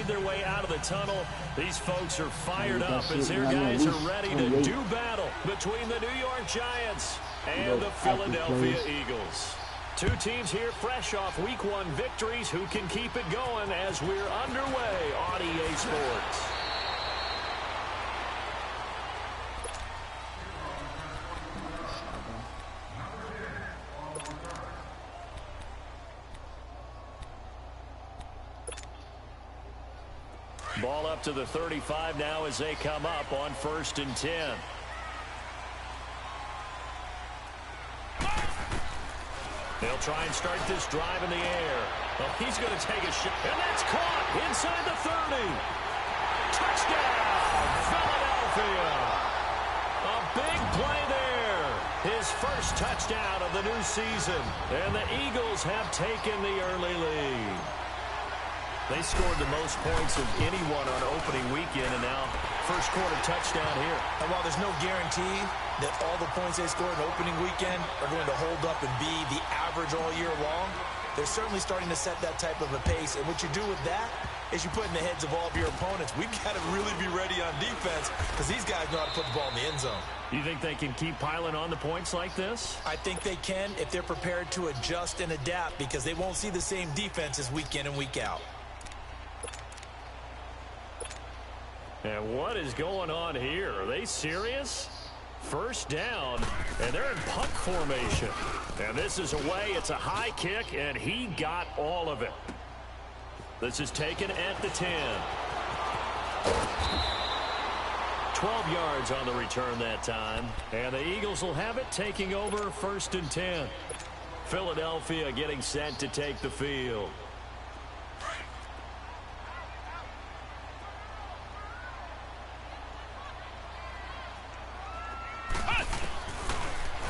made their way out of the tunnel. These folks are fired up as their guys are ready to do battle between the New York Giants and the Philadelphia Eagles. Two teams here fresh off Week 1 victories who can keep it going as we're underway on EA Sports. Ball up to the 35 now as they come up on 1st and 10. They'll try and start this drive in the air. Oh, he's going to take a shot, and that's caught inside the 30. Touchdown, Philadelphia. A big play there. His first touchdown of the new season, and the Eagles have taken the early lead. They scored the most points of anyone on opening weekend, and now first quarter touchdown here. And while there's no guarantee that all the points they scored in opening weekend are going to hold up and be the average all year long, they're certainly starting to set that type of a pace. And what you do with that is you put in the heads of all of your opponents, we've got to really be ready on defense because these guys know how to put the ball in the end zone. You think they can keep piling on the points like this? I think they can if they're prepared to adjust and adapt, because they won't see the same defenses week in and week out. And what is going on here? Are they serious? First down, and they're in punt formation. And this is away. It's a high kick, and he got all of it. This is taken at the 10. 12 yards on the return that time. And the Eagles will have it, taking over 1st and 10. Philadelphia getting set to take the field.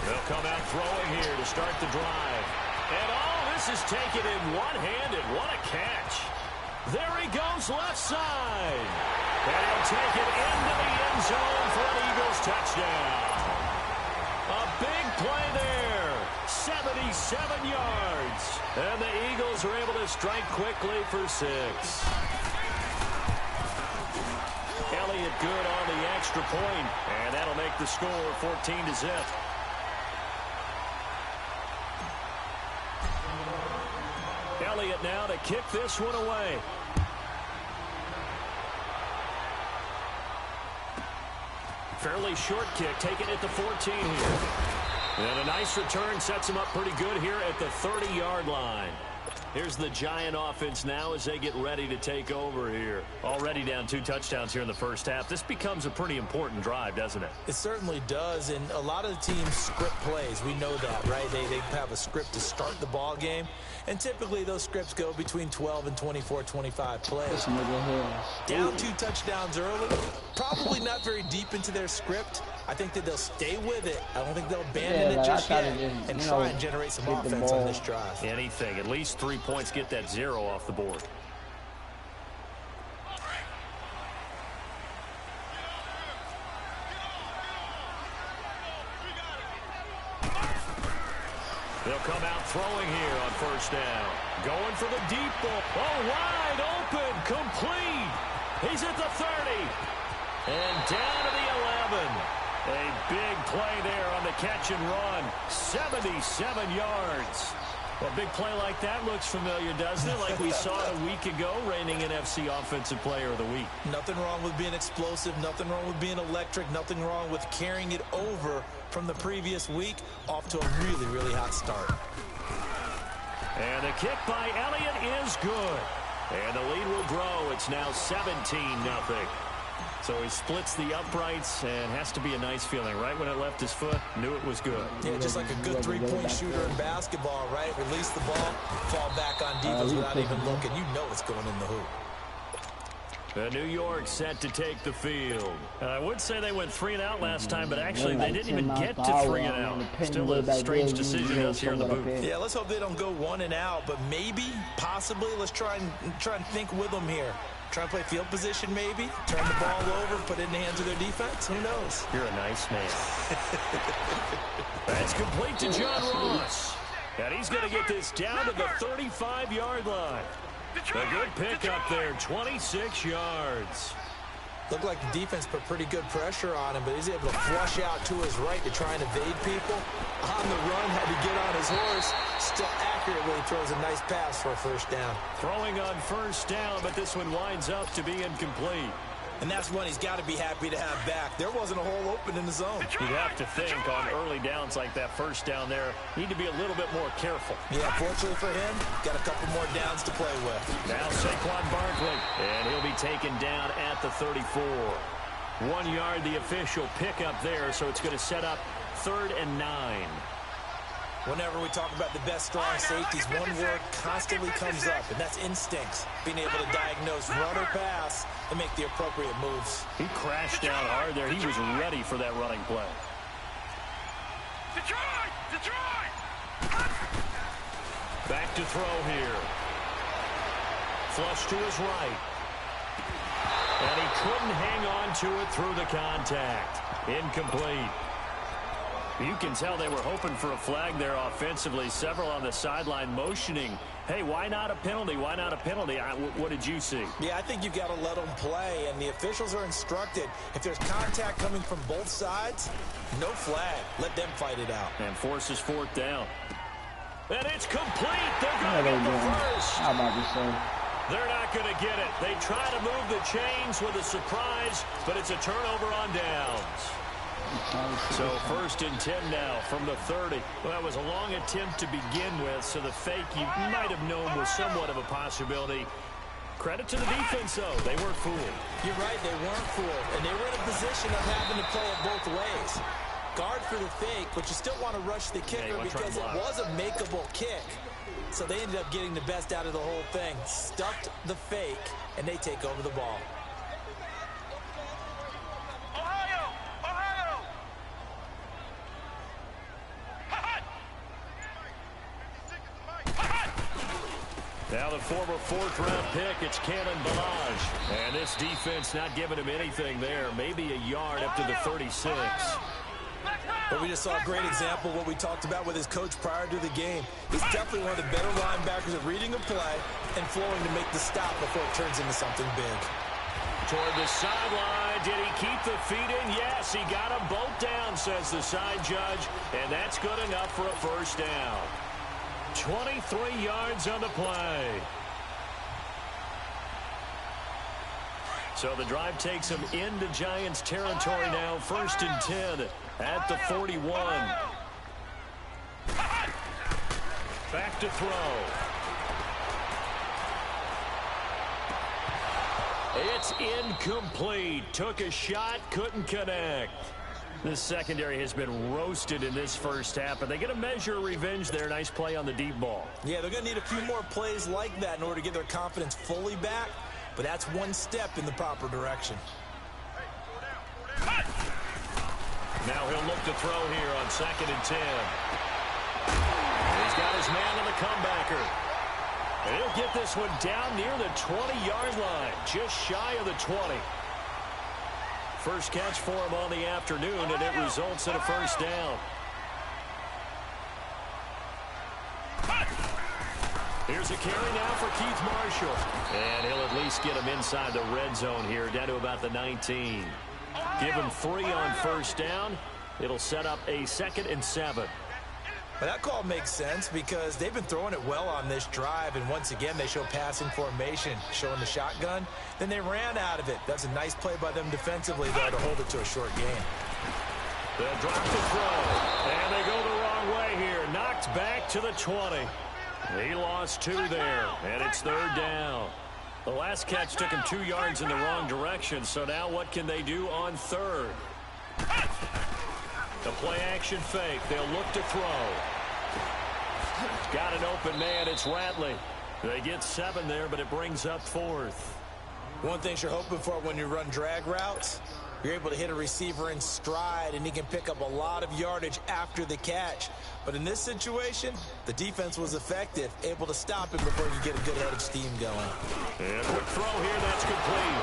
They'll come out throwing here to start the drive. And this is taken in one-handed. What a catch. There he goes left side. And he'll take it into the end zone for an Eagles touchdown. A big play there. 77 yards. And the Eagles are able to strike quickly for 6. Elliott good on the extra point, and that'll make the score 14-0. Elliott now to kick this one away. Fairly short kick, taking it to 14 here. And a nice return sets him up pretty good here at the 30-yard line. Here's the Giant offense now as they get ready to take over here. Already down 2 touchdowns here in the first half. This becomes a pretty important drive, doesn't it? It certainly does, and a lot of the teams script plays. We know that, right? They have a script to start the ball game, and typically those scripts go between 12 and 24, 25 plays. Down 2 touchdowns early, probably not very deep into their script. I think that they'll stay with it. I don't think they'll abandon it just yet and try and generate some offense on this drive. Anything. At least 3 points, get that 0 off the board. They'll come out throwing here on first down. Going for the deep ball. Oh, wide open, complete. He's at the 30. And down to the 11. A big play there on the catch and run. 77 yards. A big play like that looks familiar, doesn't it? Like we saw it a week ago, reigning NFC Offensive Player of the Week. Nothing wrong with being explosive. Nothing wrong with being electric. Nothing wrong with carrying it over from the previous week. Off to a really, really hot start. And the kick by Elliott is good. And the lead will grow. It's now 17-0. So he splits the uprights, and has to be a nice feeling. Right when it left his foot, knew it was good. Yeah, just like a good three-point shooter in basketball, right? Release the ball, fall back on defense without even looking. You know it's going in the hoop. The New York set to take the field. I would say they went 3 and out last time, but actually they didn't even get to 3 and out. Still a strange decision us here in the booth. Yeah, let's hope they don't go 1 and out, but maybe, possibly, let's try and think with them here. Try and play field position maybe, turn the ball over, put it in the hands of their defense. Who knows? You're a nice man. That's complete to John Ross. And he's going to get this down to the 35-yard line. A good pickup there, 26 yards. Looked like the defense put pretty good pressure on him, but he's able to flush out to his right to try and evade people. On the run, had to get on his horse. Still accurately throws a nice pass for a first down. Throwing on first down, but this one winds up to be incomplete. And that's one he's got to be happy to have back. There wasn't a hole open in the zone. You'd have to think on early downs like that first down there, need to be a little bit more careful. Yeah, fortunately for him, got a couple more downs to play with. Now Saquon Barkley, and he'll be taken down at the 34. 1 yard, the official pickup there, so it's going to set up 3rd and 9. Whenever we talk about the best strong safeties, one word constantly comes up, and that's instincts. Being able to diagnose run or pass and make the appropriate moves. He crashed down hard there. He was ready for that running play. Back to throw here. Flush to his right. And he couldn't hang on to it through the contact. Incomplete. You can tell they were hoping for a flag there offensively. Several on the sideline motioning, hey, why not a penalty? Why not a penalty? What did you see? Yeah, I think you've got to let them play, and the officials are instructed. If there's contact coming from both sides, no flag. Let them fight it out. And forces 4th down. And it's complete. They're going to get the first. How about you, sir? They're not going to get it. They try to move the chains with a surprise, but it's a turnover on downs. So 1st and 10 now from the 30. Well, that was a long attempt to begin with, so the fake you might have known was somewhat of a possibility. Credit to the defense, though. They weren't fooled. You're right, they weren't fooled, and they were in a position of having to play it both ways. Guard for the fake, but you still want to rush the kicker because it was a makeable kick. So they ended up getting the best out of the whole thing. Stuffed the fake, and they take over the ball. Now the former 4th-round pick, it's Cannon Balaj. And this defense not giving him anything there. Maybe a yard up to the 36. But we just saw a great example of what we talked about with his coach prior to the game. He's definitely one of the better linebackers at reading a play and flowing to make the stop before it turns into something big. Toward the sideline. Did he keep the feet in? Yes, he got them both down, says the side judge. And that's good enough for a first down. 23 yards on the play. So the drive takes him into Giants territory now. 1st and 10 at the 41. Back to throw. It's incomplete. Took a shot, couldn't connect. This secondary has been roasted in this first half, but they get a measure of revenge there. Nice play on the deep ball. Yeah, they're going to need a few more plays like that in order to get their confidence fully back, but that's one step in the proper direction. Now he'll look to throw here on 2nd and 10. He's got his man on the comebacker. And he'll get this one down near the 20-yard line, just shy of the 20. First catch for him on the afternoon, and it results in a first down. Here's a carry now for Keith Marshall. And he'll at least get him inside the red zone here, down to about the 19. Give him 3 on first down. It'll set up a 2nd and 7. But that call makes sense because they've been throwing it well on this drive, and once again they show passing formation, showing the shotgun. Then they ran out of it. That's a nice play by them defensively, though, to hold it to a short game. They'll drop the throw, and they go the wrong way here. Knocked back to the 20. He lost 2 there, and it's 3rd down. The last catch took him 2 yards in the wrong direction, so now what can they do on 3rd? The play-action fake. They'll look to throw. Got an open man. It's Ratley. They get 7 there, but it brings up 4th. One thing you're hoping for when you run drag routes, you're able to hit a receiver in stride, and he can pick up a lot of yardage after the catch. But in this situation, the defense was effective, able to stop him before you get a good head of steam going. And quick throw here. That's complete.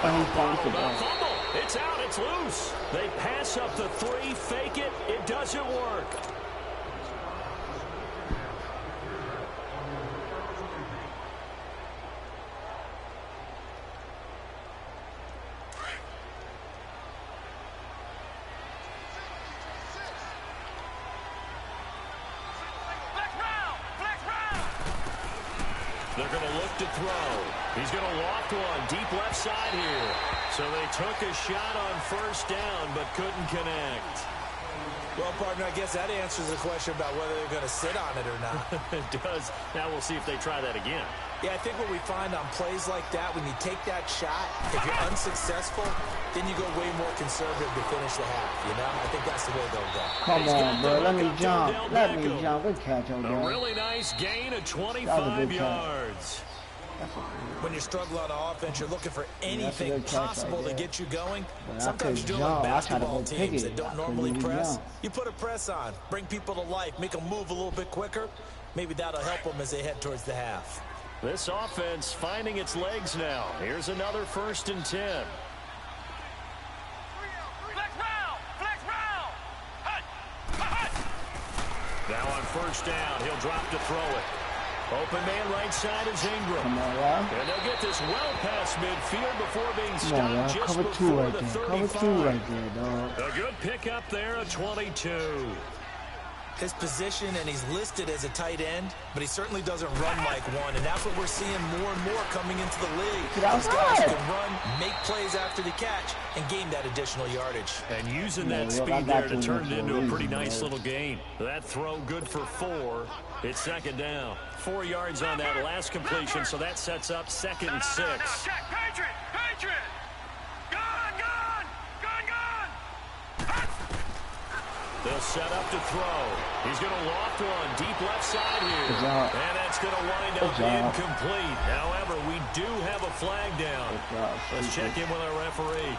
Fumble. It's out. It's loose. They pass up the 3, fake it. It doesn't work. going to look to throw. He's going to loft one deep left side here. So they took a shot on first down but couldn't connect. Well, partner, I guess that answers the question about whether they're going to sit on it or not. It does. Now we'll see if they try that again. Yeah, I think what we find on plays like that, when you take that shot, if you're unsuccessful, then you go way more conservative to finish the half, you know? I think that's the way they'll go. Come on, bro. Let me jump. Let me jump. Good catch, Odell. A really nice gain of 25 yards. When you struggle on offense, you're looking for anything possible to get you going. Sometimes you're doing like basketball teams that don't normally press. You put a press on, bring people to life, make them move a little bit quicker. Maybe that'll help them as they head towards the half. This offense finding its legs now. Here's another 1st and 10. Now on first down, he'll drop to throw it. Open man right side is Ingram. And they'll get this well past midfield before being stopped just before the 35. Cover 2 right there, dog. A good pickup there, a 22. His position, and he's listed as a tight end, but he certainly doesn't run like one, and that's what we're seeing more and more coming into the league. These guys can run, make plays after the catch, and gain that additional yardage. And using that speed there to turn it into a pretty nice little gain. That throw good for 4. It's 2nd down. 4 yards on that last completion, so that sets up 2nd and 6. Patriot! Gone! They'll set up to throw. He's going to loft one deep left side here. And that's going to wind up incomplete. However, we do have a flag down. Let's check in with our referee.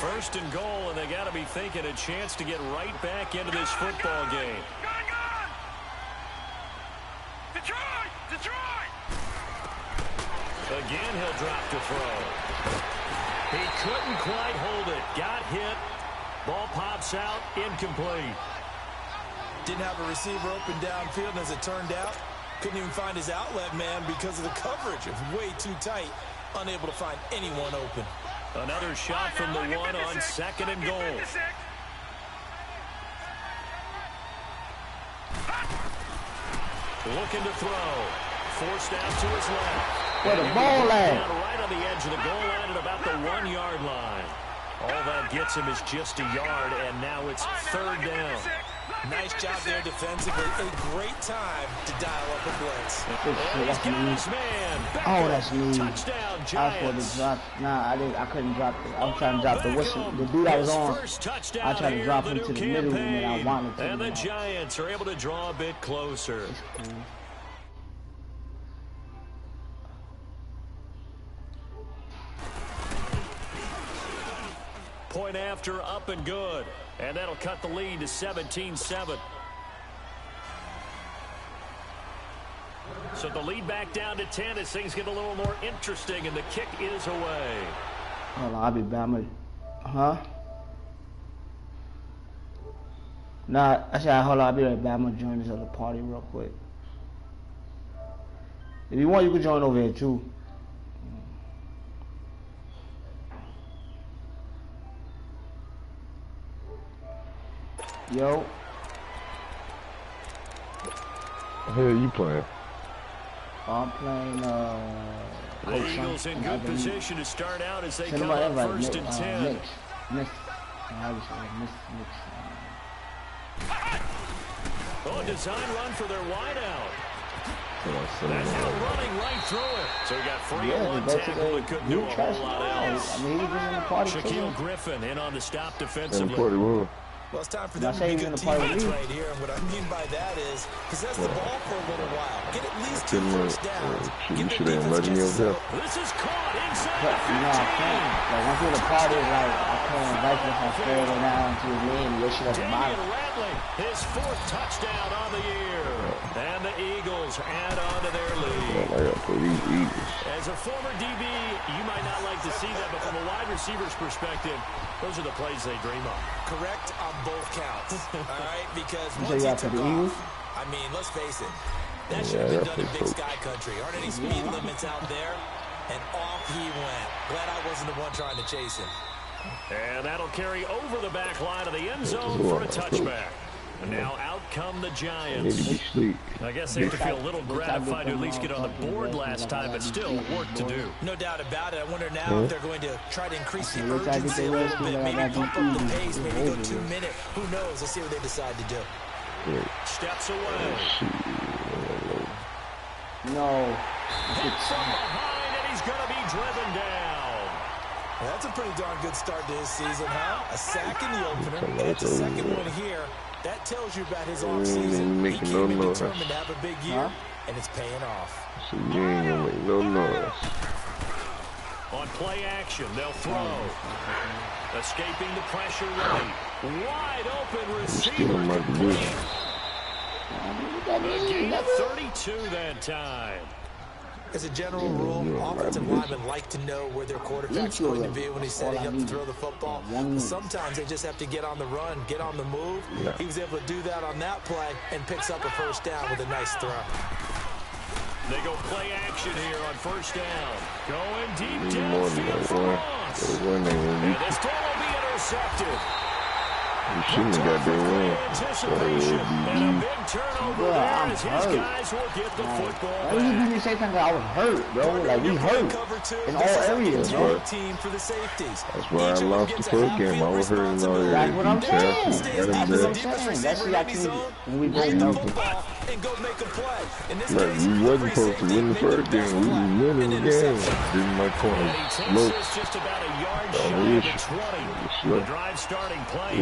1st and goal, and they got to be thinking a chance to get right back into this football game. Gone! Detroit! Again, he'll drop to throw. He couldn't quite hold it. Got hit. Ball pops out. Incomplete. Didn't have a receiver open downfield, and as it turned out, couldn't even find his outlet man because of the coverage. It was way too tight. Unable to find anyone open. Another shot from the one on 2nd and goal. Looking to throw. Forced out to his left. Where the ball at? Right on the edge of the goal line at about the 1-yard line. All that gets him is just a yard, and now it's 3rd down. Nice job there defensively. A great time to dial up a blitz. That's me. Oh, that's me. Touchdown, Giants. I was supposed to drop. Nah, I couldn't drop it. I was trying to drop the whistle. The dude I was on, I tried to drop him to the middle when I wanted to. And the Giants are able to draw a bit closer. Point after, up and good. And that'll cut the lead to 17-7. So the lead back down to 10 as things get a little more interesting, and the kick is away. Hold on, I'll be back. Huh? Nah, I said, hold on, I'll be right back. I'm going to join this other party real quick. If you want, you can join over here, too. Yo. Who are you playing? I'm playing, the Eagles in good position to start out as they come up 1st and 10. Oh, design run for their wideout. That's now running right through it. So we got 3-on-1 tackle and couldn't do a whole lot else. I mean, he was in the party Shaquille Griffin in on the stop defensively. Well, it's time for them to be good teammates right here. And what I mean by that is possess the ball for a little while. Get at least 2 first downs. Give the defense chances. This is caught inside the 15. You know, I can't. Like, once you're the party, like, I can't invite you if I stay over now into the game. You should have the bottom. His 4th touchdown on the year. And the Eagles add on to their lead. As a former DB, you might not like to see that, but from a wide receiver's perspective, those are the plays they dream of. Correct on both counts, all right? Because once he took off, I mean, let's face it, that should have been done in Big Sky Country. Aren't any speed limits out there? And off he went. Glad I wasn't the one trying to chase him. And that'll carry over the back line of the end zone for a touchback. And now out come the Giants. I guess they have to feel a little gratified to at least get on the board last time, but still work to do. No doubt about it. I wonder now if they're going to try to increase the urgency a little bit, maybe pump up the pace, maybe go 2 minutes. Who knows? Let's see what they decide to do. Steps away. No. Hit from behind, and he's going to be driven down. That's a pretty darn good start to his season, huh? A sack in the opener, and it's a second one here. That tells you about his offseason. He came in determined to have a big year, and it's paying off. So you ain't gonna make no noise. On play action, they'll throw. Escaping the pressure right. Wide open receiver complete. A gain of 32 that time. As a general rule, offensive linemen like to know where their quarterback's going to be when he's setting up to throw the football. But sometimes they just have to get on the run, get on the move. He was able to do that on that play and picks up a first down with a nice throw. They go play action here on first down. Going deep downfield for Ross. And this throw will be intercepted. You shouldn't have got that win. And a big turnover there as his guys will get the football back. Why did you do me say something? I was hurt, bro. Like, we hurt in all areas, bro. That's why I lost the first game. I was hurt in all areas. That's what I'm saying. That's what I can when we both know. Like, we wasn't supposed to win the first game. We was winning the game. Didn't my corner slow. Just about a yard shy of the 20. The drive starting play.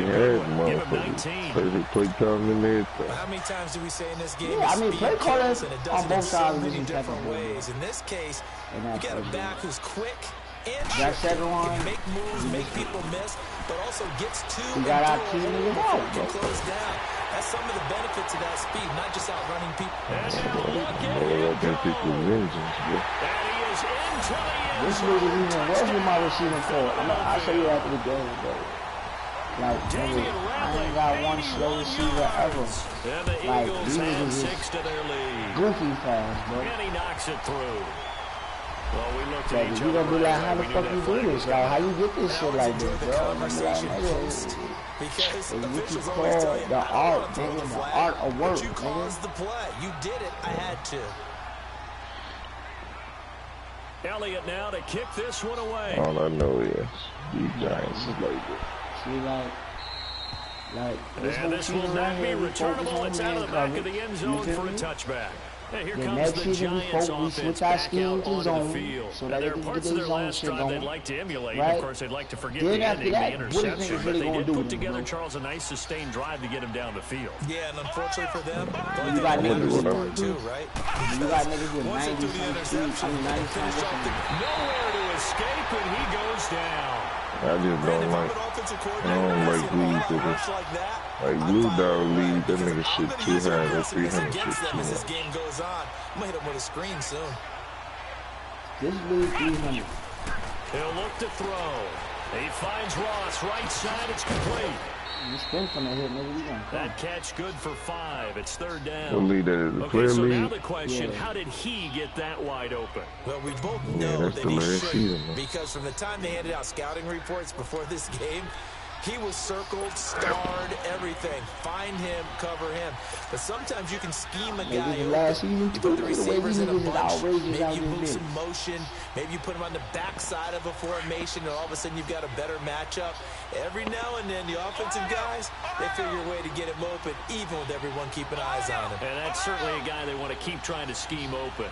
Motherfucker. Perfect play calling and everything. How many times do we say in this game? Yeah, I mean, play callers on both sides so many different ways. In this case, you got a back who's quick and can make moves, make people miss, but also gets to and can close down. That's some of the benefits of that speed, not just outrunning people. And now look at him. And he is into the end This nigga even worse with my receiving core. I'll show you after the game, bro. Like, nigga, I ain't got one slow receiver ever. Like, these niggas is goofy fast, bro. And he knocks it through. Well, we looked at each other. You gonna be like, how the fuck you do this? Like, how you get this shit like this, bro? I'm like, nigga, because officials always tell you the art, nigga, the art of work, you caused the play. You did it. I had to. Elliott now to kick this one away. All I know is these Giants is like this. See, this will not be returnable. It's out of the back of the end zone for a touchback. Hey, here comes the Giants offense back out onto the field. So there are parts of their last drive they'd like to emulate. Right? Of course, they'd like to forget the ending, the interception. But they did put together, Charles, a nice sustained drive to get him down the field. Yeah, and unfortunately for them, you got niggas too, right? You got niggas with 90 some 90 nowhere to escape, and he goes down. I just don't like leads with this. Like Blue Dog lead, that nigga shit too high. That 300 shit too much. This game goes on. I'm gonna hit him with a screen soon. This lead 300. He'll look to throw. He finds Ross right side. It's complete. That catch good for 5. It's third down. We'll lead that as a clear so lead. Now the question, how did he get that wide open? Well, we both know that he shouldn't, because from the time they handed out scouting reports before this game, he was circled, starred, everything. Find him, cover him. But sometimes you can scheme a guy open. You put the receivers in a bunch. Maybe you move some motion. Maybe you put him on the backside of a formation, and all of a sudden you've got a better matchup. Every now and then, the offensive guys, they figure a way to get him open, even with everyone keeping eyes on him. And that's certainly a guy they want to keep trying to scheme open.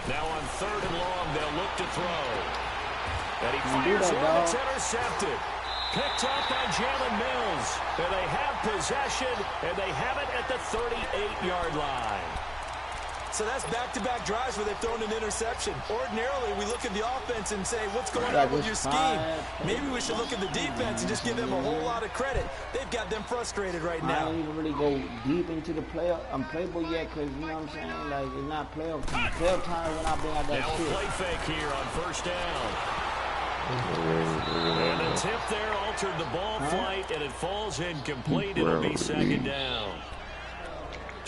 Now on 3rd and long, they'll look to throw. And he fires one, it's intercepted. Picked up by Jalen Mills. And they have possession, and they have it at the 38-yard line. So that's back-to-back drives where they've thrown an interception. Ordinarily, we look at the offense and say, what's going on with your scheme? Maybe we should look at the defense and just give them a whole lot of credit. They've got them frustrated right now. I don't even really go deep into the playable yet because, you know what I'm saying, like, it's not playoff time. Playoff time when I bring out that now shit. Now a play fake here on 1st down. And the tip there altered the ball flight, and it falls incomplete. It'll be 2nd down.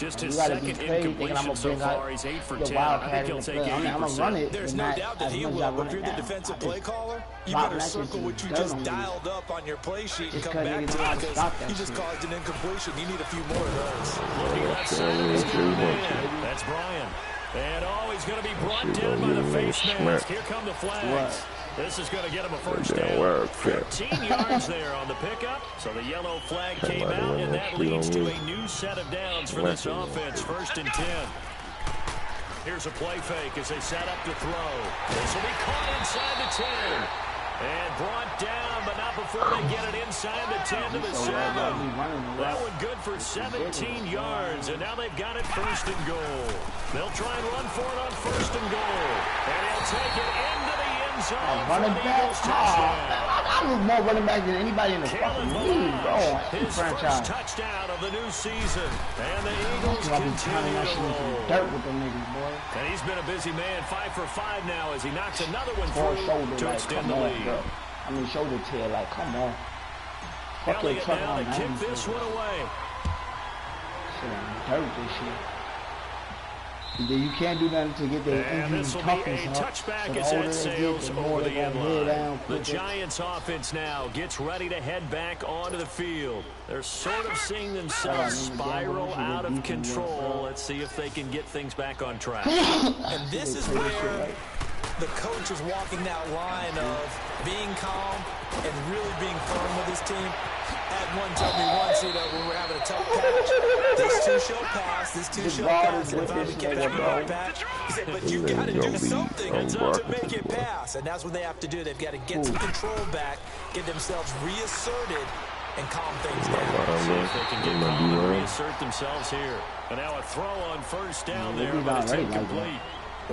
Just his You gotta second be crazy thinking I'm incompletion gonna so bring far. out He's 8 for the 10. I wildcat think in he'll the take play. I'm gonna 80%. run it. There's and no not doubt that as he much as will, I but run if it you're the now. defensive I play just caller, you drop better that shit circle to what the you dirt just on me. dialed up on your play sheet and Just come cause back niggas to know it how to because stop that you just shit. caused an incompletion. You need a few more of those. Looking left side of his own man. That's Brian. And oh, he's going to be brought down by the face mask. Here come the flags. This is going to get him a first down. 14 yards there on the pickup. So the yellow flag came out, and that leads to a new set of downs for this offense. 1st and 10. Here's a play fake as they set up to throw. This will be caught inside the 10. And brought down, but not before they get it inside the 10 to the 7. That one good for 17 yards, and now they've got it 1st and goal. They'll try and run for it on 1st and goal. And he'll take it into the end zone. Running back? I was more running back than anybody in the fucking league, bro. His first touchdown of the new season. And the Eagles continue to roll. Dirt with them niggas, boy. And he's been a busy man, 5 for 5 now as he knocks another one through to extend the lead. Bro. I mean, shoulder tear, like, come on. Fuck your Elliott truck now on to kick this one away. Shit, dirt this shit. You can't do nothing to get the and this will be a touchback as that sails over the end line. The Giants offense now gets ready to head back onto the field. They're sort of seeing themselves spiral out of control. Let's see if they can get things back on track. And this is where the coach is walking that line of being calm and really being firm with his team. Had one told me once, you know, when we're having a tough patch, this two shall pass, this two shall pass, and if I kept having a patch, he said, but you got to do something to make it pass, and that's what they have to do. They've got to get some control back, get themselves reasserted, and calm things down. See if they can get calm and reassert themselves here. And now a throw on 1st down there, but it's incomplete.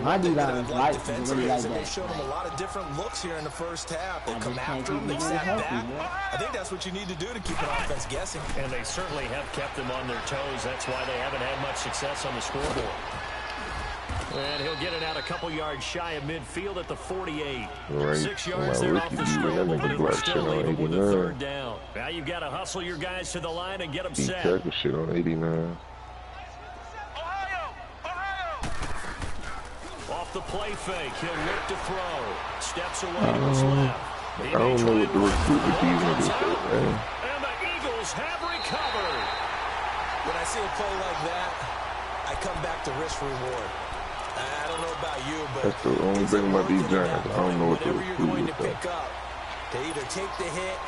My D-line is like really like that. They've shown them a lot of different looks here in the first half. They come after them, they sat back. I think that's what you need to do to keep an offense guessing. And they certainly have kept them on their toes. That's why they haven't had much success on the scoreboard. And he'll get it out a couple yards shy of midfield at the 48. 6 yards there off the scramble, but it'll still leave him with a 3rd down. Now you've got to hustle your guys to the line and get them set. Shit on 89. Off the play fake, he'll look to throw. Steps away to his left. I don't know what the recruitment these niggas say, man. And the Eagles have recovered. When I see a play like that, I come back to risk reward. I don't know about you, but that's the only thing about these Giants. I don't know what the recruitment say. To either take the hit.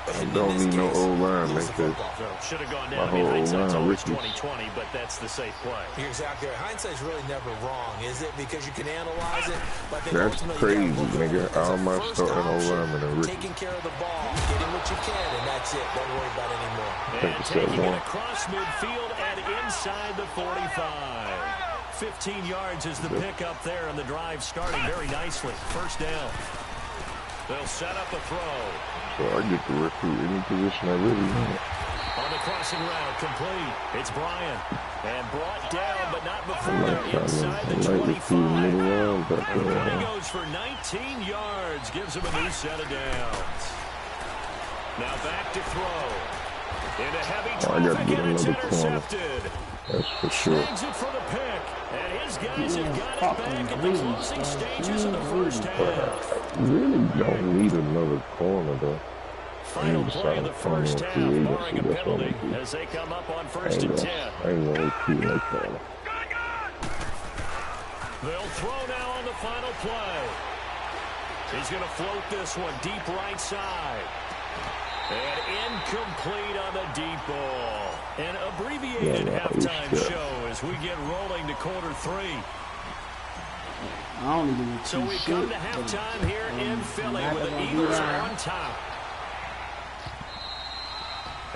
I don't need no O-line like that. Should have gone down. I mean, hindsight's always 20/20, but that's the safe play. You're exactly right. Hindsight's really never wrong, is it? Because you can analyze it. But that's crazy, nigga. All my starting O-linemen are rookies. Taking care of the ball, getting what you can, and that's it. Don't worry about it anymore. And taking it across midfield and inside the 45. 15 yards is the pickup there, and the drive starting very nicely. 1st down. They'll set up a throw. So I get to recruit any position I really want. On the crossing route, complete. It's Bryant. And brought down, but not before they're inside the 25. And he goes for 19 yards. Gives him a new set of downs. Now back to throw. Into heavy traffic, and it's intercepted. That's for sure. Snags it for the pick. And his guys have got it back in the closing stages of the 1st half. Really don't need another corner, though. Final play of the 1st half, barring a penalty, as they come up on 1st and 10. I ain't gonna keep no corner. They'll throw now on the final play. He's going to float this one deep right side. And incomplete on the deep ball. An abbreviated halftime show as we get rolling to quarter 3. So we come to halftime here in Philly with the Eagles on top.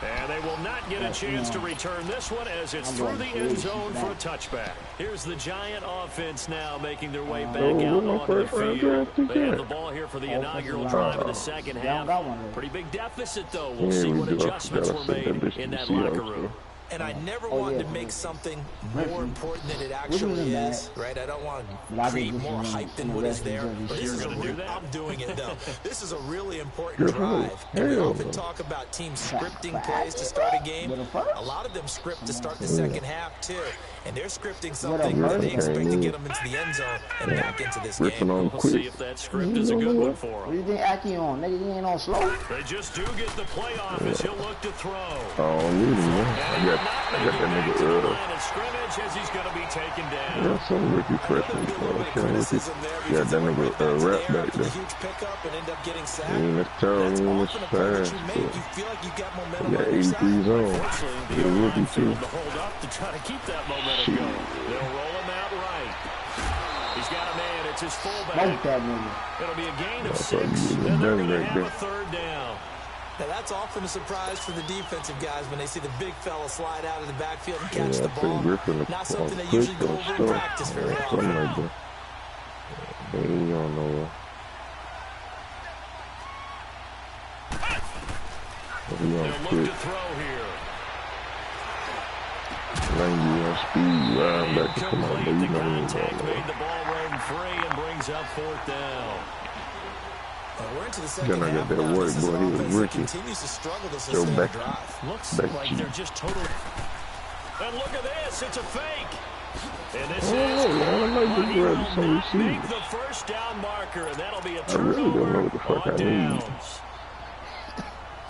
And they will not get a chance to return this one as it's through the end zone for a touchback. Here's the Giant offense now making their way back out onto the field. They have the ball here for the inaugural drive of the 2nd half. Pretty big deficit, though. We'll see what adjustments were made in that locker room. And I never wanted to make something more important than it actually is, right? I don't want to create more hype than what is there. I'm doing it, though. This is a really important drive. And we often talk about teams scripting plays to start a game. A lot of them script to start the second half, too. And they're scripting something that they expect to get them into the end zone and back into this game. We'll see if that script is a good one for What him. do you think Aki on? Nigga, he ain't on slow. They just do get the play off as he'll look to throw. Oh, man. I got that nigga, scrimmage as he's going to be taken down. yeah, some rookie freshman. Yeah, that nigga, rap back there. Huge pickup and end up getting sacked. That's terrible. It's fast. You feel like you got momentum Yeah, on your 83 side. zone. The Yeah, rookie too. to hold up to try to keep that momentum going. They'll roll him out right. He's got a man. It's his fullback. Smoke that nigga. It'll be a gain of thought 6. you were Then they're done going to right have there. a third down. Now, that's often a surprise for the defensive guys when they see the big fella slide out of the backfield and catch the ball. Not something they usually go over in practice very often. Something like that. He don't know. He They'll on look quick. to throw here. Langy on speed. Right back to come on, but Incomplete. you The know he contact don't made know. the ball roam free and brings up 4th down. We're into the second Then I got half that now. work, This is boy. an He was offense that rookie. continues to struggle to Joe sustain a Becky. drive. Looks Becky. like they're just totally... And look at this. It's a fake. And this Oh, I might just grab some make receivers. the first down marker, and that'll be a I really don't know turnover what the fuck I on need. downs.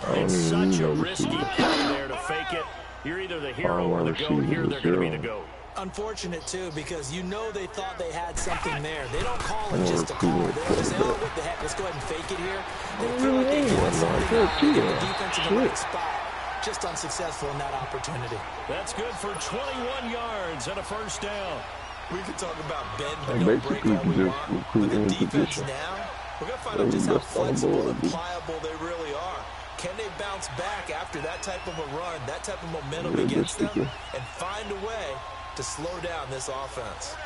I don't It's even such need a no risky receivers. play there to fake it. You're either the hero or the goat. Here they're going to be the goat. Unfortunate, too, because you know they thought they had something there. They don't call it just a call. They don't just say, oh, what the heck, let's go ahead and fake it here. They feel like they got something out. They get the defense in the right spot. Just unsuccessful in that opportunity. That's good for 21 yards and a first down. We could talk about bend, I but don't break basically all we just want. recruit But the any defense position. now, we're going to find out just how That's on flexible board, and dude. pliable they really are. Can they bounce back after that type of a run, that type of momentum against them, and find a way to slow down this offense?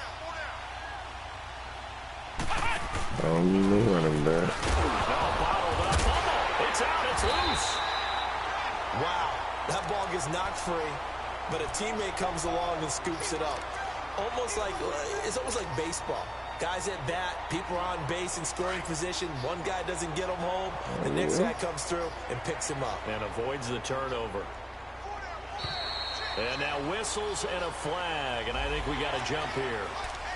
I don't even know running back. Bottled up. It's out. It's loose. Wow, that ball gets knocked free, but a teammate comes along and scoops it up. It's almost like baseball. Guys at bat, people are on base in scoring position. One guy doesn't get him home. The next guy comes through and picks him up. And avoids the turnover. And now whistles and a flag, and I think we got a jump here.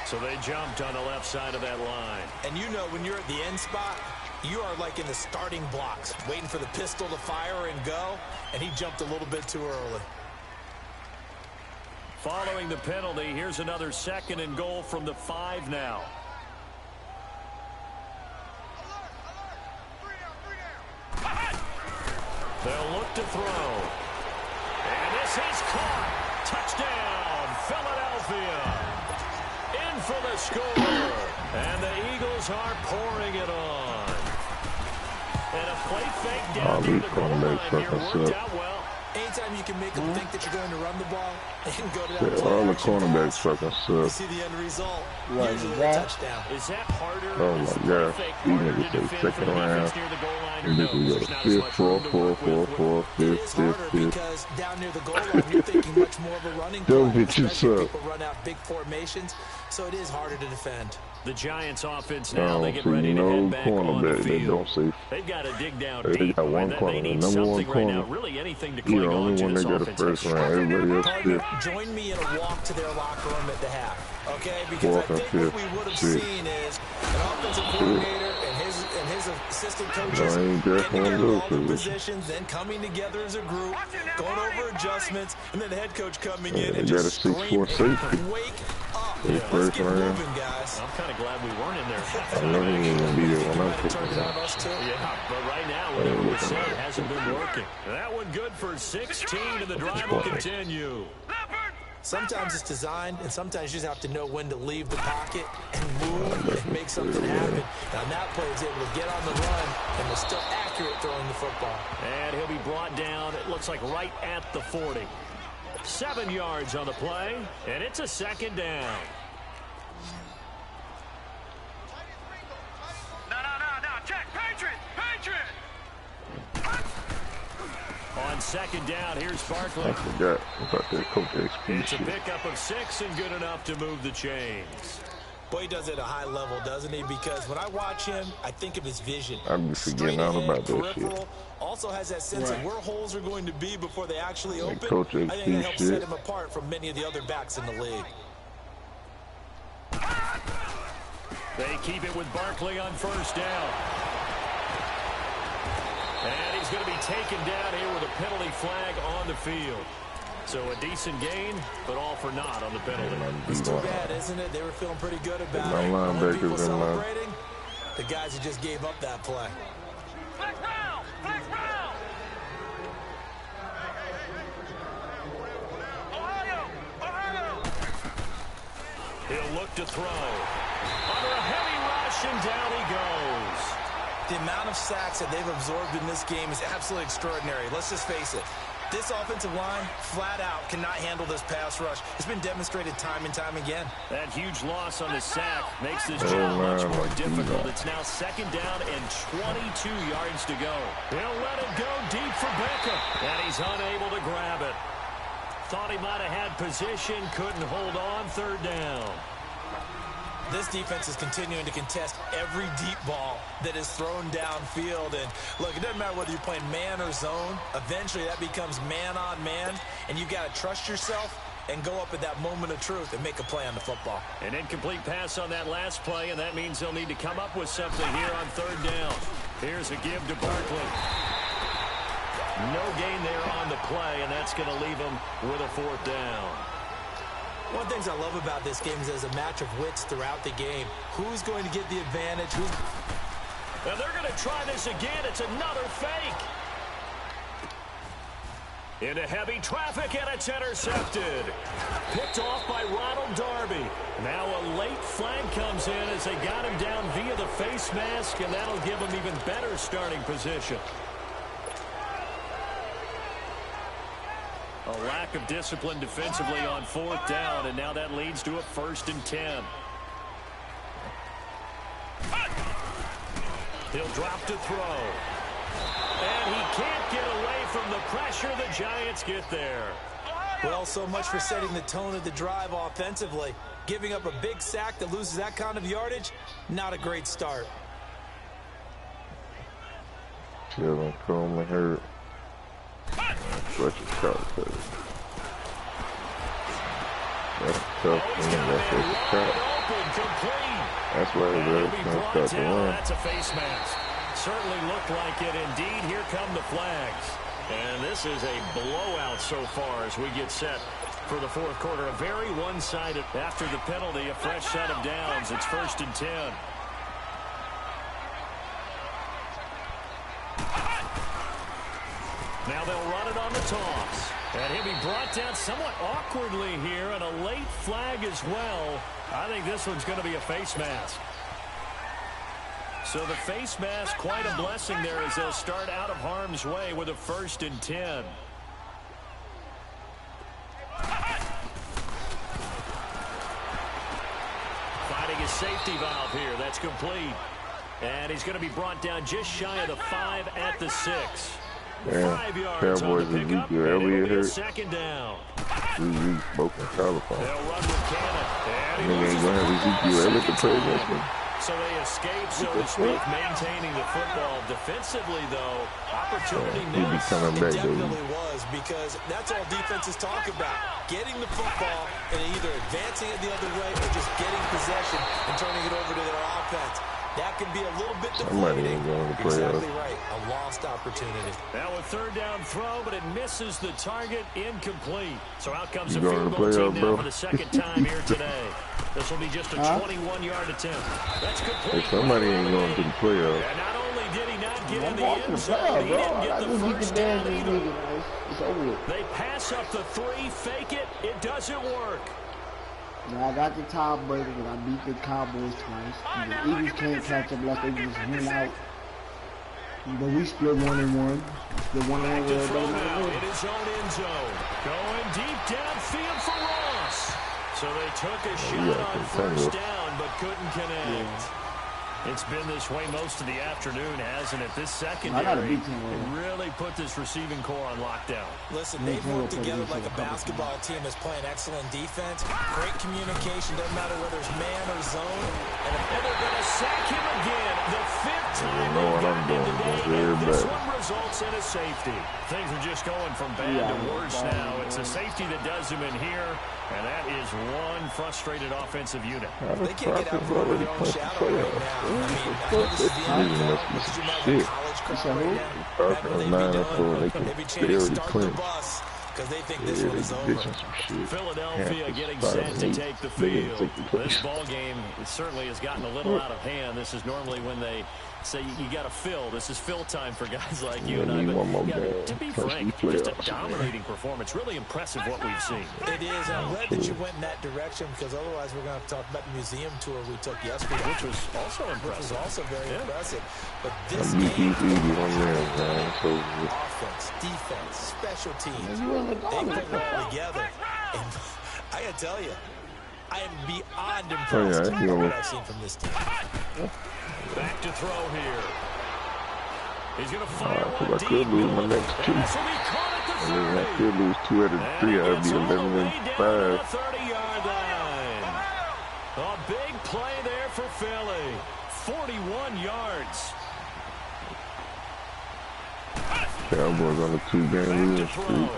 So they jumped on the left side of that line. And you know when you're at the end spot, you are like in the starting blocks, waiting for the pistol to fire and go, and he jumped a little bit too early. Following the penalty, here's another 2nd and goal from the 5 now. They'll look to throw. And this is caught. Touchdown, Philadelphia. In for the score. And the Eagles are pouring it on. And a play fake down near the goal line here worked out well. Anytime you can make them think that you're going to run the ball and go to that Yeah, all the cornerbacks fucking you suck. see the end result, What, usually a that? touchdown. Is that harder? Oh Is my the God. play fake These harder niggas to say defend for second the round. defense near the goal line, or And no? this is There's a not as much room to work with. It is harder because down near the goal line, you're thinking much more of a running Those play, bitches especially if suck. people run out big formations, so it is harder to defend. The Giants offense I now, they don't get see ready to no head back on the cornerback that field. don't say. They've got to dig down They deep, got one and then corner, they the need number one something right now, corner. really anything to He cling the on only to one this that got the offense. first round. Everybody else Partner, fifth. join me in a walk to their locker room at the half, okay? Because Fourth I and think what fifth. we would have Sixth. seen is an offensive coordinator and his assistant coaches No, I ain't dressed getting one of together those all the positions. positions, then coming together as a group, going over adjustments, and then the head coach coming in They and got a just screaming, 6'4" safety. wake up. In Let's first get round. moving, guys. I'm kind of glad we weren't in there. I know he ain't gonna be there when I'm Turn picking it on up. us, too. Yeah, but right now, whatever we said hasn't been working. That one good for 16, and the drive will continue. Sometimes it's designed, and sometimes you just have to know when to leave the pocket and move and make something happen. Now, that player is able to get on the run and was still accurate throwing the football. And he'll be brought down, it looks like right at the 40. 7 yards on the play, and it's a 2nd down. No, check, Patriot! On second down. Here's Barkley. I forgot about that Coach XP It's shit. a pickup of 6 and good enough to move the chains. Boy, he does it at a high level, doesn't he? Because when I watch him, I think of his vision. I'm forgetting all about that shit. Also has that sense of where holes are going to be before they actually open. Coach I think that XP helps set him apart from many of the other backs in the league. They keep it with Barkley on first down. And he's going to be taken down here with a penalty flag on the field. So a decent gain, but all for naught on the penalty. It's too bad, isn't it? They were feeling pretty good about my it. linebackers People in celebrating, the guys who just gave up that play. Flex round! Flex round! Ohio! Ohio! He'll look to throw. Under a heavy rush, and down he goes. The amount of sacks that they've absorbed in this game is absolutely extraordinary. Let's just face it. This offensive line, flat out, cannot handle this pass rush. It's been demonstrated time and time again. That huge loss on the sack makes this job much more difficult. It's now second down and 22 yards to go. He'll let it go deep for Beckham, and he's unable to grab it. Thought he might have had position, couldn't hold on, third down. This defense is continuing to contest every deep ball that is thrown downfield. And look, it doesn't matter whether you're playing man or zone. Eventually, that becomes man on man, and you've got to trust yourself and go up at that moment of truth and make a play on the football. An incomplete pass on that last play, and that means they'll need to come up with something here on third down. Here's a give to Barkley. No gain there on the play, and that's going to leave him with a fourth down. One of the things I love about this game is there's a match of wits throughout the game. Who's going to get the advantage? Now they're going to try this again. It's another fake. Into heavy traffic, and it's intercepted. Picked off by Ronald Darby. Now a late flag comes in as they got him down via the face mask, and that'll give him even better starting position. A lack of discipline defensively on fourth down, and now that leads to a 1st and 10. He'll drop to throw. And he can't get away from the pressure. The Giants get there. Well, so much for setting the tone of the drive offensively. Giving up a big sack that loses that kind of yardage, not a great start. Chilling, Coleman hurt. Such a tough play. That's tough. That's such a tough. That's why they're going to start the run. That's a face mask. Certainly looked like it indeed. Here come the flags. And this is a blowout so far as we get set for the fourth quarter. A very one-sided after the penalty, a fresh set of downs. It's 1st and 10. Now they'll run it on the toss. And he'll be brought down somewhat awkwardly here, and a late flag as well. I think this one's going to be a face mask. So the face mask, quite a blessing there as they'll start out of harm's way with a 1st and 10. Finding his safety valve here. That's complete. And he's going to be brought down just shy of the 5 at the 6. Yeah, 5 yards on the pickup, and it'll be a second down. Ezekiel broken collarbone. They'll run with Cannon. And They ain't gonna have Ezekiel Elliott to play against him. So they escape, so to speak, maintaining the football. Defensively, though, opportunity missed. It definitely was, because that's all defenses talk about. Getting the football and either advancing it the other way or just getting possession and turning it over to their offense. That can be a little bit deflating. Exactly right. A lost opportunity. Now a third down throw, but it misses the target, incomplete. So out comes the field goal team now for the second time here today. This will be just a 21-yard attempt. That's complete. Hey, somebody ain't going to the playoffs. And not only did he not get in the end zone, he didn't get the first down either. They pass up the 3, fake it. It doesn't work. Now I got the tiebreaker, but I beat the Cowboys twice. And the Eagles can't catch up unless they just win out. But we split 1-1. Split 1-1 with everybody. In his own end zone. Going deep downfield for Ross. So they took a shot on first down, but couldn't connect. It's been this way most of the afternoon, hasn't it? This secondary really put this receiving core on lockdown. Listen, they've worked together like a basketball team that's playing excellent defense. Great communication, doesn't matter whether it's man or zone. And they're going to sack him again. The fifth time they've gotten him today. This one results in a safety. Things are just going from bad to worse now. It's a safety that does him in here, and that is one frustrated offensive unit. They can't get out from under their own shadow right now. I mean, I know this is the NFL, but could you imagine college crowd right now? What they'd be chanting, start the bus, because they think this one is over. Philadelphia getting set to take the field. This ball game certainly has gotten a little out of hand. This is normally when they say you got to fill. This is fill time for guys like you and I. But to be frank, just a dominating performance. Really impressive what we've seen. It is. I'm glad that you went in that direction, because otherwise we're going to have to talk about the museum tour we took yesterday, which was also impressive. Which was also very impressive. But this game, offense, defense, special teams, they put it all together. And I got to tell you, I am beyond impressed with what I've seen from this team. Back to throw here. He's going to fire one I could lose my next two. I could lose 2 out of 3. I'd be 11-5. 30-yard line. A big play there for Philly. 41 yards. Cowboys on a 2-game losing streak.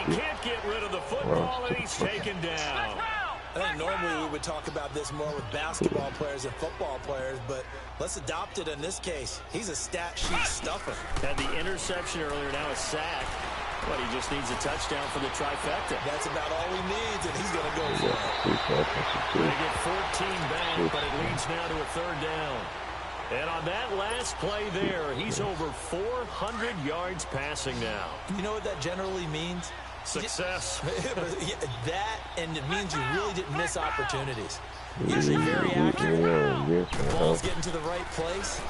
Can't get rid of the football, and he's taken down. I think normally we would talk about this more with basketball players and football players, but let's adopt it in this case. He's a stat sheet stuffer. Had the interception earlier, now a sack. But he just needs a touchdown for the trifecta. That's about all he needs, and he's going to go for it. They get 14 back, but it leads now to a third down. And on that last play there, he's over 400 yards passing now. You know what that generally means? Success. That, and it means you really didn't miss opportunities. Usually very accurate. Ball's getting to the right place.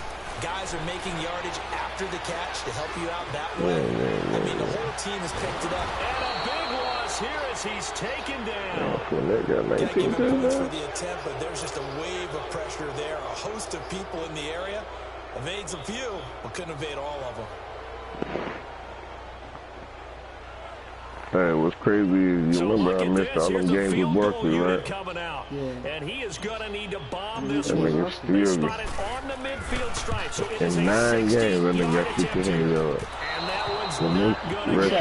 Guys are making yardage after the catch to help you out that way. I mean, the whole team has picked it up. And a big loss here as he's taken down. Gotta give him points for the attempt, but there's just a wave of pressure there. A host of people in the area. Evades a few, but couldn't evade all of them. Hey, what's crazy is you remember I missed all them games with Barkley, right? Coming out. And he is going to need to bomb this one. They spot it on the midfield stripe. So it is in 9 games, I think got 15 yards. And that one's not going to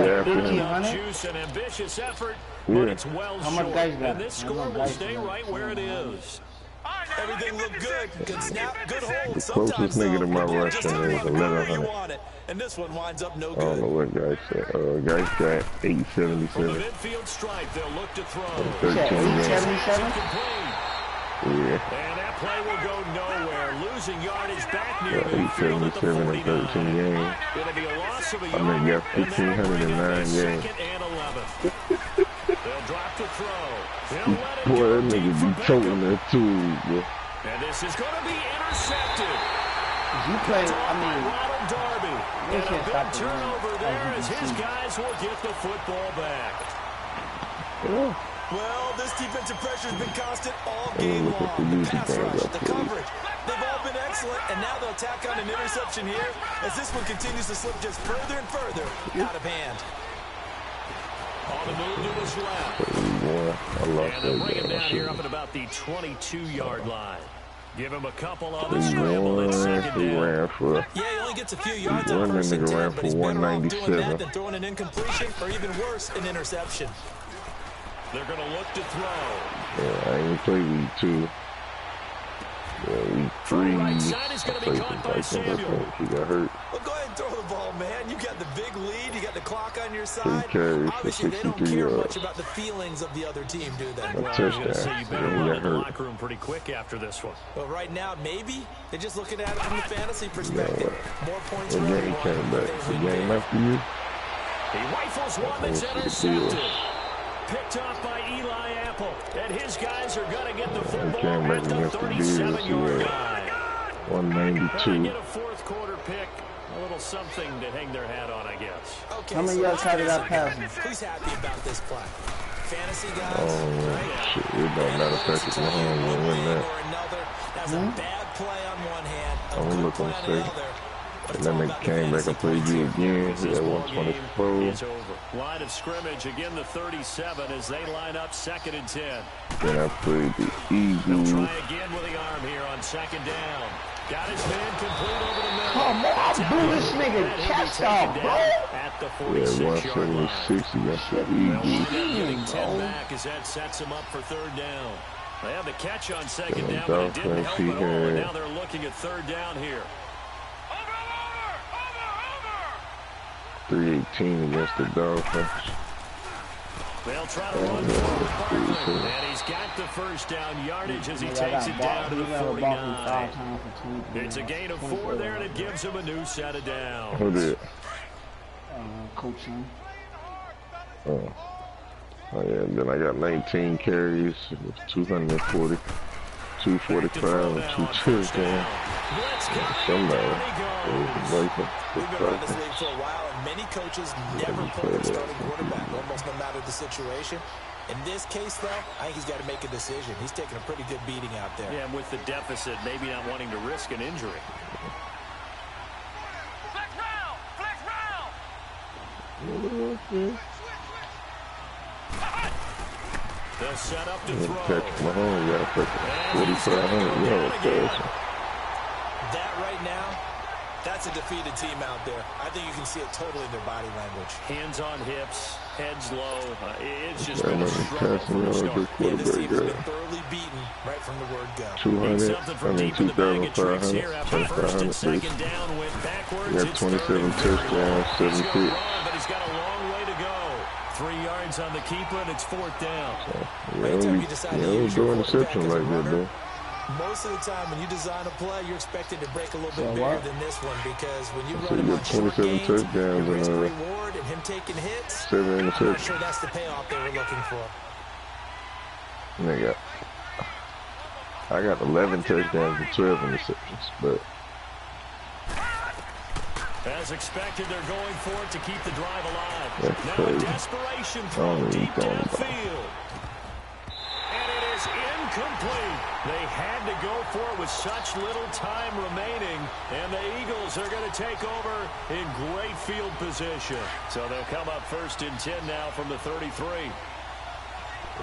get juice and ambitious effort, but it's well short. And this score will stay right where it is. Everything looked good. Good snap, good hold. The closest nigga to my rushing is 1,100. And this one winds up no good. I don't know what guy said. Guys got 877. From the midfield stripe, they'll look to throw. 877? Yeah. And that play will go nowhere. Losing yardage back near 877 in 13 games. It'll be a loss of a yard. I mean, got 1,509 games. Second and 11. They'll drop to throw. They'll let it Boy, go that nigga deep be choking that too, bro. And this is going to be intercepted. You play, I mean, Ronald Darby. And a big turnover there as his guys will get the football back. Yeah. Well, this defensive pressure has been constant all game long. The pass rush, the coverage, they've all been excellent, and now they'll tack on an interception here as this one continues to slip just further and further out of hand. On the move to his left. And they'll bring him down here up at about the 22-yard line. Give him a couple on the scramble at second down. Yeah, he only gets a few yards on first and 10, but he's better off doing that than throwing an incompletion or even worse, an interception. They're going to look to throw. Yeah, I ain't played week 2. Yeah, week 3. Right side is going to be caught by Samuel. He got hurt. Well, go ahead and throw the ball, man. You got the big lead. You got the clock on your side. Obviously, they don't care much about the feelings of the other team, do they? Well, I was going to say you better run in the locker room pretty quick after this one. Well, right now, maybe. They're just looking at it from the fantasy perspective. More points for everyone. The game after you. He rifles one that's intercepted. Picked off by Eli Apple. And his guys are going to get the football at the 37-yard line. 192. Get a fourth quarter pick. A little something to hang their hat on, I guess. Okay, how many yards Kyler got passing? Who's happy about this play? Fantasy guys? Oh, shit. It don't matter if Patrick Mahomes will win that. That's a bad play on one hand, a I'm good looking play to on the see. other. And then they came back and played you again. He had 124. Is over. Line of scrimmage again, the 37 as they line up 2nd and 10. Then I played the Eagles. They'll try again with the arm here on 2nd down. Got his man complete over the middle. Come on, I blew this nigga chest off, bro. At the 46-yard line. 176 against the They'll Eagles. wind up getting 10 back as that sets them up for 3rd down. They had the catch on 2nd down, but it didn't help at all. And now they're looking at 3rd down here. 318 against the Dolphins. They'll try to run forward, and he's got the 1st down yardage as he takes it down to the 49. It's a gain of 4 there, and it gives him a new set of downs. Who did? Coaching. Oh, yeah, and then I got 19 carries, 240, 245, and 2 touchdowns. Somebody. We've been running this league for a while, and many coaches never pull their starting quarterback, almost no matter the situation. In this case, though, I think he's got to make a decision. He's taking a pretty good beating out there. Yeah, and with the deficit, maybe not wanting to risk an injury. Flex round! Flex round! They'll set up to throw. Patrick Mahomes got a 4,500 yard passing. That right now, that's a defeated team out there. I think you can see it totally in their body language. Hands on hips, heads low. It's just Yeah, been a struggle from the start. Yeah, this team has been thoroughly beaten right from the word go. 200, Something from deep in the bag of tricks here after 1st and 2nd down went backwards. He got 27 touchdowns, 7 He's picks. gonna run, but he's got a long way to go. 3 yards on the keeper, and it's 4th down. Yeah, don't do interception like that, though. Most of the time, when you design a play, you're expected to break a little bit bigger than this one, because when you run him on short 27 gains, touchdowns the risk and reward and him taking hits, 7 I'm not interceptions. sure that's the payoff they were looking for. Nigga, I got 11 touchdowns and 12 interceptions, but As expected, they're going for it to keep the drive alive. That's Now crazy. a desperation throw deep downfield. And it is incomplete. They had to go for it with such little time remaining. And the Eagles are going to take over in great field position. So they'll come up 1st and 10 now from the 33.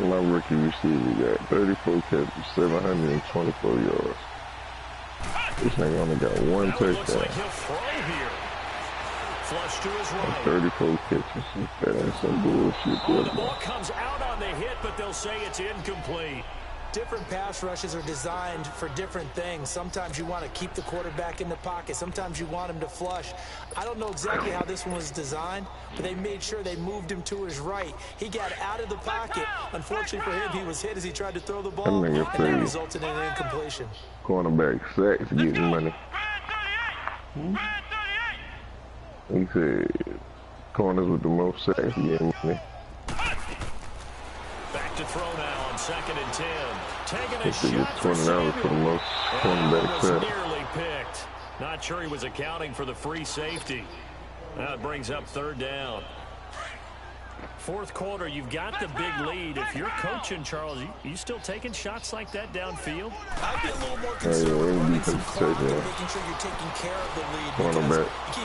my rookie receiver got 34 catches, 724 yards. This nigga only got 1 Looks touchdown. like he'll throw here. Flush to his right. 34 catches. That ain't some bullshit. Oh, the ball comes out on the hit, but they'll say it's incomplete. Different pass rushes are designed for different things. Sometimes you want to keep the quarterback in the pocket. Sometimes you want him to flush. I don't know exactly how this one was designed, but they made sure they moved him to his right. He got out of the pocket. Unfortunately for him, he was hit as he tried to throw the ball, and that resulted in an incompletion. Cornerback sacks getting money. He said corners with the most sacks getting money. Back to throw now on 2nd and 10. Taking a He said shot for $20 for the most cornerback was sacks. nearly picked. Not sure he was accounting for the free safety. That brings up 3rd down. 4th quarter, you've got the big lead. If you're coaching, Charles, you still taking shots like that downfield? I'd be a little more concerned with running some clock and touchdown. making sure you're taking care of the lead.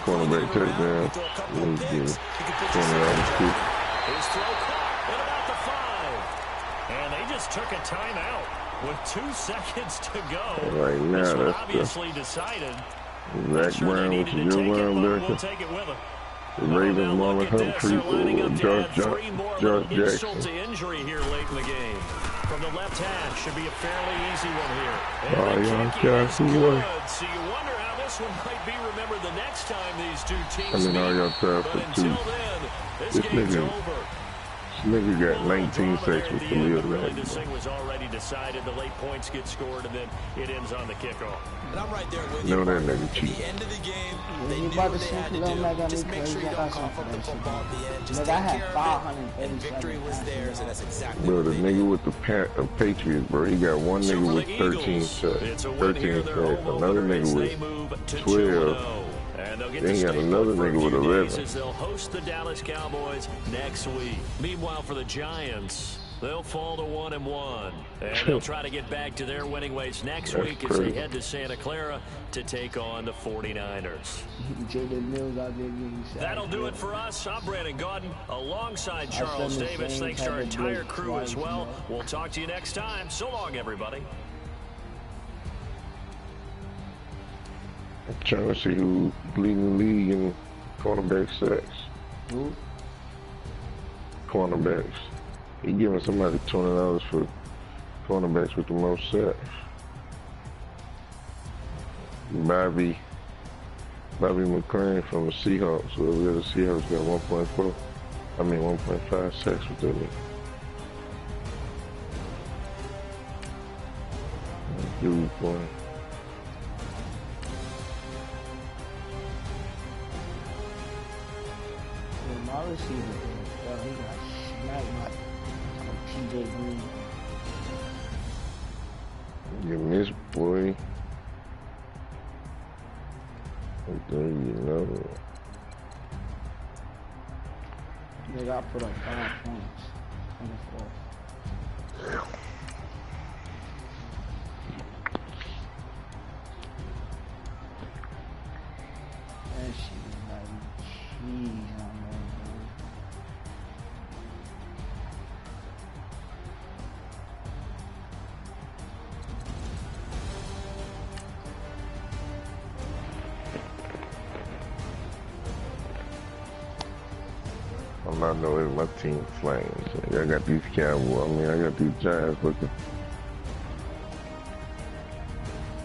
Cornerback touchdown. You throw a couple of picks, you can put $20 too. His throw caught at about the 5. And they just took a timeout with 2 seconds to go. Right now, this one that's obviously decided. Zach Brown, which is your linebacker. We'll take it with him. The Ravens, Marlon Humphrey, or Josh Jackson. Insult to injury here late in the game. From the left hash should be a fairly easy one here. Oh, y'all good. So you good. wonder how this one might be remembered the next time these two teams I mean, all y'all tired But for until two. then, this This game's nigga- over. This nigga got 19 sacks with Khalil Really, Mack. this thing was already decided. The late points get scored, and then it ends on the kickoff. And I'm right there with Know you. that nigga At cheat. the end of the game, Yeah, they you knew about what to they had to see Khalil Mack do. got Just me make sure crazy. you I don't got cough up the something football at the end. Just Nigga, take I had care of it, 537 and victory was theirs, and that's exactly Bro, what the they nigga did. with the Patriots, bro, he got one So nigga for with the 13 Eagles, sacks, it's a win 13 here. sacks, They're home another opener as nigga they with move to 12, 2-0. And they'll get Then to you got stay another put for a nigga with few 11. days as they'll host the Dallas Cowboys next week. Meanwhile, for the Giants, they'll fall to 1-1. And they'll try to get back to their winning ways next week as they head to Santa Clara to take on the 49ers. That'll do it for us. I'm Brandon Gaudin alongside Charles Davis. Thanks to our entire crew as well. We'll talk to you next time. So long, everybody. I'm trying to see who leading the league in cornerback sacks. Who? Cornerbacks. He giving somebody $20 for cornerbacks with the most sacks. Bobby McClain from the Seahawks. So the Seahawks got 1.5 sacks with that league. Dude, boy. My receiver, he got smacked by TJ Green. You miss, boy. There you know. They got put up 5 points on the floor. That shit is like cheese on there, bro. I'm not knowing my team flames. I got these Cowboys. I got these Giants looking.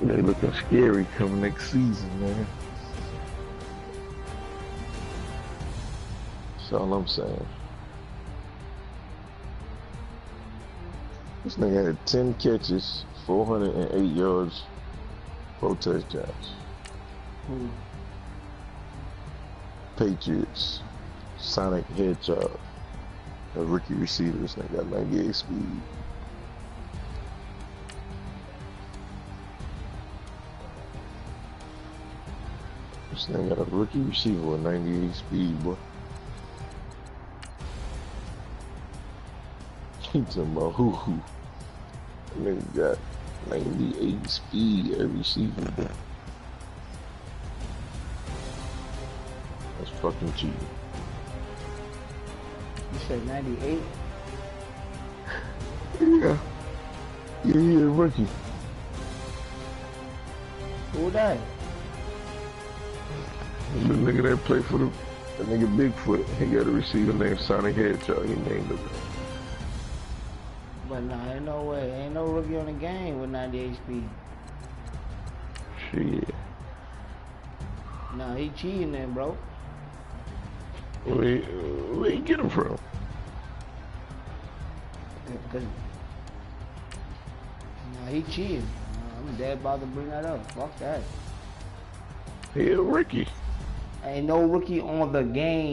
They looking scary coming next season, man. That's all I'm saying. This nigga had 10 catches, 408 yards, 4 touchdowns. Who? Patriots. Sonic Hedgehog. A rookie receiver. This nigga got 98 speed. This nigga got a rookie receiver with 98 speed, boy. He talking about who? That nigga got 98 speed every receiver, boy. That's fucking cheating. You said 98? Yeah. Yeah, he a rookie. Who that? The nigga that played for the nigga Bigfoot. He got a receiver named Sonic Hedgehog. He named him. But nah, ain't no way. Ain't no rookie on the game with 98 speed. Shit. Nah, he cheating then, bro. Where you get him from? Cause nah, he cheating. I'm dead about to bring that up. Fuck that. He a rookie. Ain't no rookie on the game.